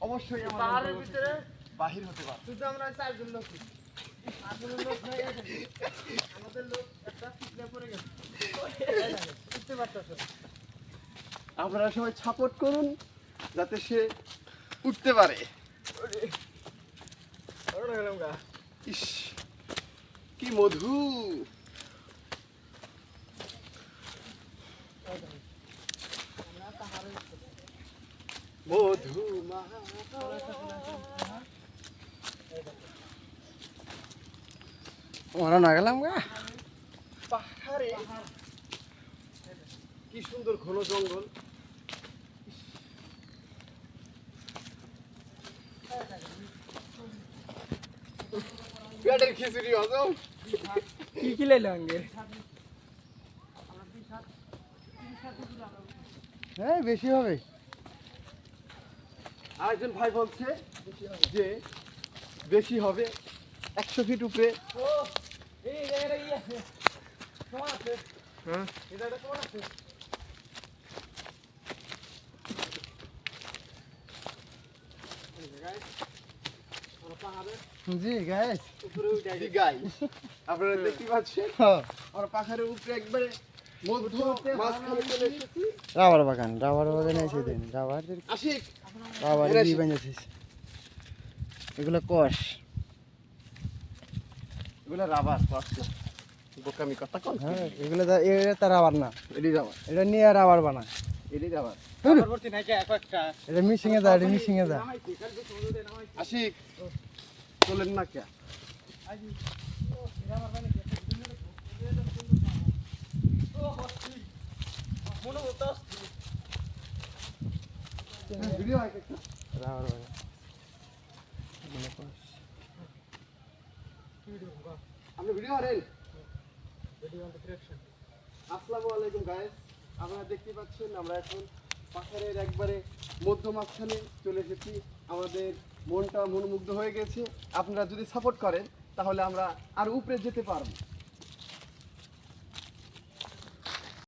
অবশ্যই পাহাড়ের ভিতরে বাহির হতে পারে। শুধু আমরা 4 জন লোক আসলে লোক হয়ে গেছে আমাদের লোক একটা পিছলে পড়ে গেছে বুঝতে পারতেছ আপনারা সবাই সাপোর্ট করুন যাতে সে উঠতে পারে। ইস কি মধু, মধু ওরা না গেলাম গা পাহাড়ে কি সুন্দর ঘন জঙ্গল। পেটের খিচুড়ি হজম কি কি লাইলো আঙ্গে হ্যাঁ বেশি হবে। আরেকজন ভাই বলছে যে বেশি হবে 100 ফিট উপরে। ও এই জায়গাটা কি আছে সমান আছে হ্যাঁ এই জায়গাটা সমান আছে এই জায়গায় আমরা পাহাড়ে জি গাইস উপরে উঠে গেছি গাই আপনারা দেখতে পাচ্ছেন হ্যাঁ আমরা পাহাড়ের উপরে একবারে মধ্য মাঝখানে চলে এসেছি। রাবার বাগান আছে দিন আশিক রাবার এরা দি সে- বানাইছিস এগুলো কষ এগুলো রাবার পাচ্ছে বোকামি কথা কোন হ্যাঁ এগুলো এটা তার রাবার না এডি রাবার এটা নিয়ে রাবার বানা এডি রাবার। পরবর্তী নাই একটা এটা মিশিং এ দা এটা মিশিং এ দা নামাইছি কাল তো সমুদ্রে নামাইছি আশিক চলেন না কে আজি ও এরা আমার বানি একটা ও হস্তি মনে হতো ভিডিও হয় একটা রাবার বাগান আপনি ভিডিও করেন। ভিডিও অন দ্য ডিরেকশন আসসালামু আলাইকুম গাইস, আপনারা দেখতে পাচ্ছেন আমরা এখন পাহাড়ের একবারে মধ্য মাঝখানে চলে এসেছি। আমাদের মনটা মনোমুগ্ধ হয়ে গেছে। আপনারা যদি সাপোর্ট করেন তাহলে আমরা আর উপরে যেতে পারবো।